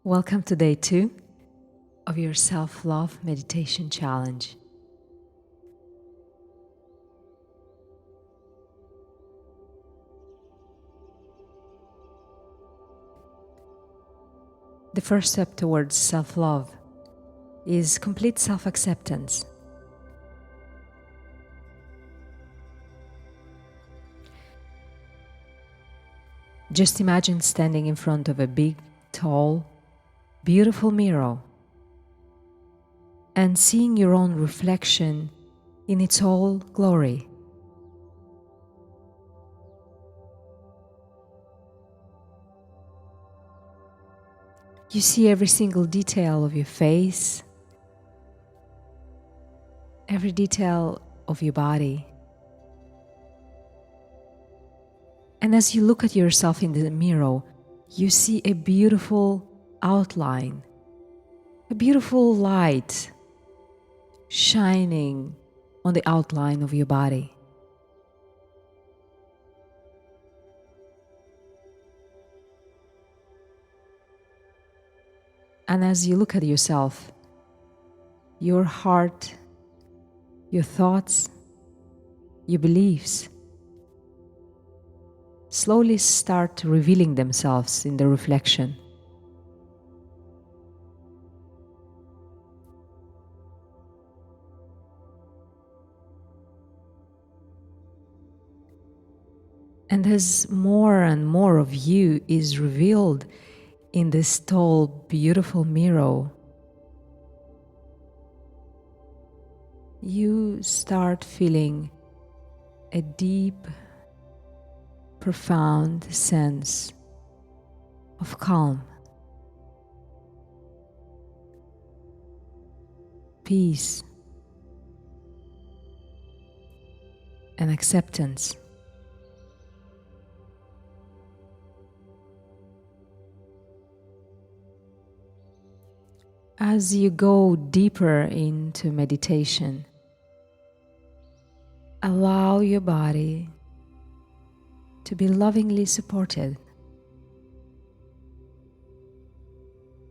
Welcome to day 2 of your self-love meditation challenge. The first step towards self-love is complete self-acceptance. Just imagine standing in front of a big, tall, beautiful mirror and seeing your own reflection in its whole glory. You see every single detail of your face, every detail of your body. And as you look at yourself in the mirror, you see a beautiful outline, a beautiful light shining on the outline of your body. And as you look at yourself, your heart, your thoughts, your beliefs slowly start revealing themselves in the reflection. And as more and more of you is revealed in this tall, beautiful mirror, you start feeling a deep, profound sense of calm, peace, and acceptance. As you go deeper into meditation, allow your body to be lovingly supported.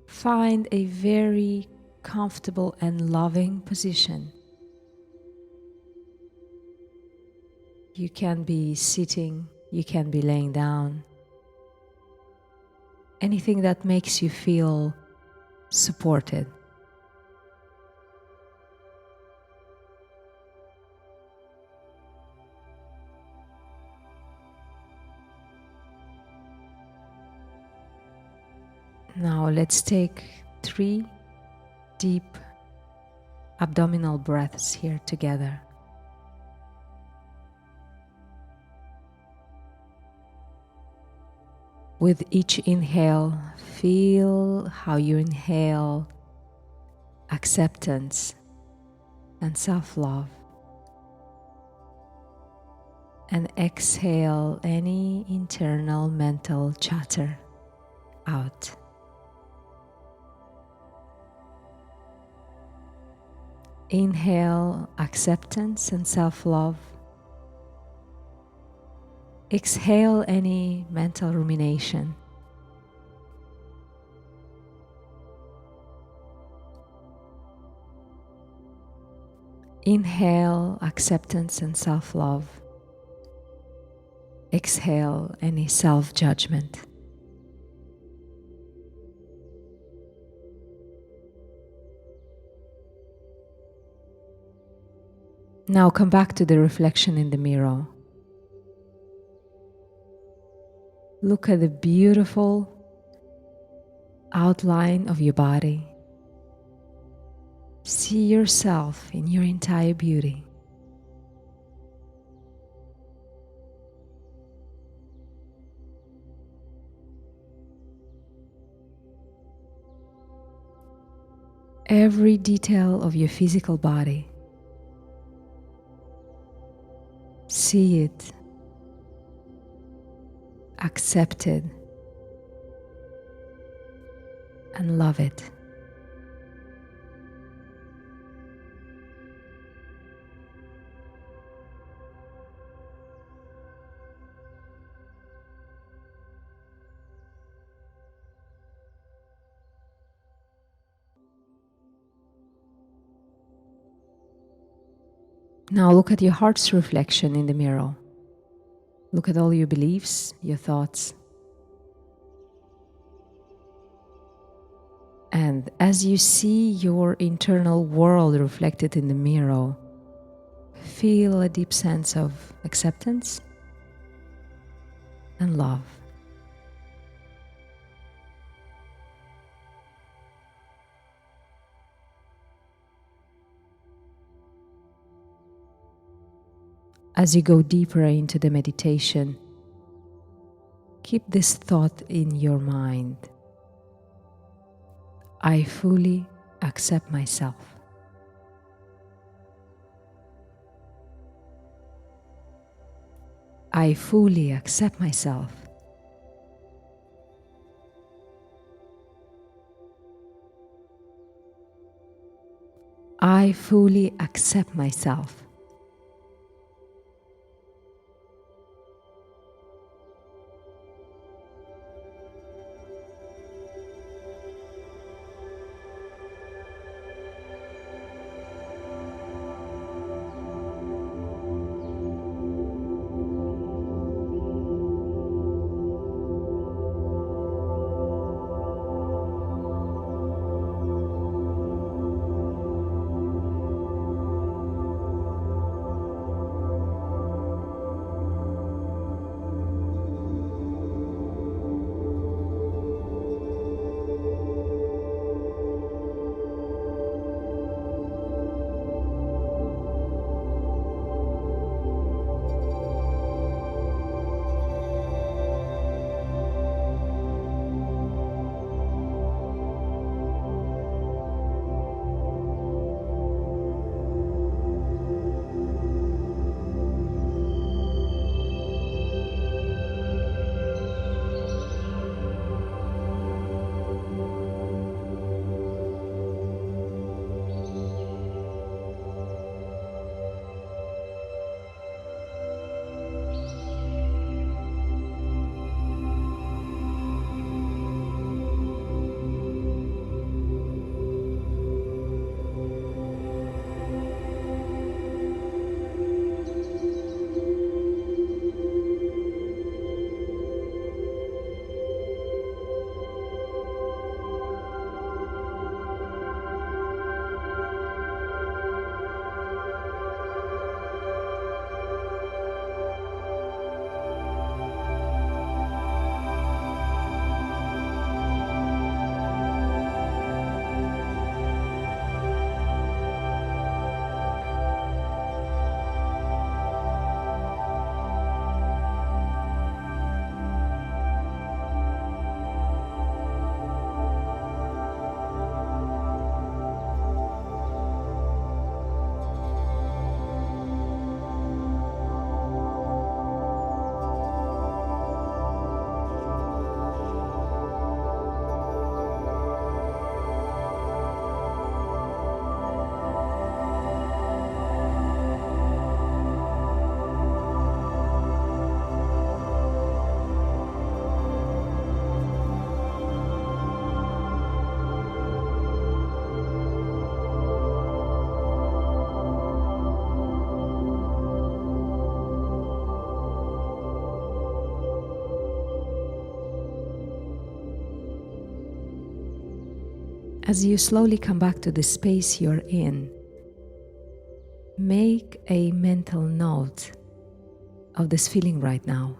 Find a very comfortable and loving position. You can be sitting, you can be laying down. Anything that makes you feel supported. Now let's take 3 deep abdominal breaths here together. With each inhale, feel how you inhale acceptance and self-love. And exhale any internal mental chatter out. Inhale acceptance and self-love. Exhale any mental rumination. Inhale acceptance and self-love. Exhale any self-judgment. Now come back to the reflection in the mirror. Look at the beautiful outline of your body. See yourself in your entire beauty. Every detail of your physical body. See it, accept it, and love it. Now look at your heart's reflection in the mirror. Look at all your beliefs, your thoughts. And as you see your internal world reflected in the mirror, feel a deep sense of acceptance and love. As you go deeper into the meditation, keep this thought in your mind. I fully accept myself. I fully accept myself. I fully accept myself. As you slowly come back to the space you're in, make a mental note of this feeling right now.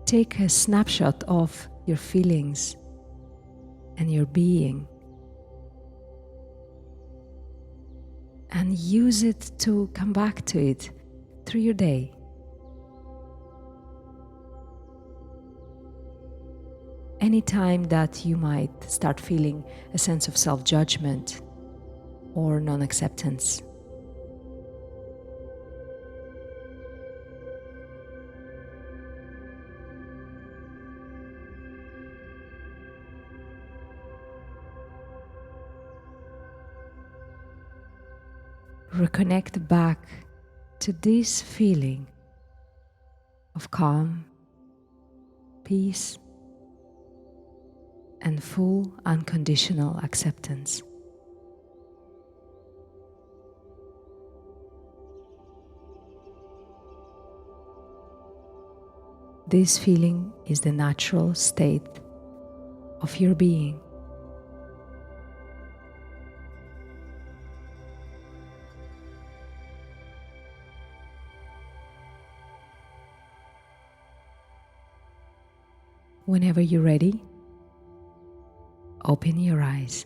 Take a snapshot of your feelings and your being and use it to come back to it through your day. Anytime that you might start feeling a sense of self-judgment or non-acceptance. Reconnect back to this feeling of calm, peace, and full unconditional acceptance. This feeling is the natural state of your being. Whenever you're ready, open your eyes.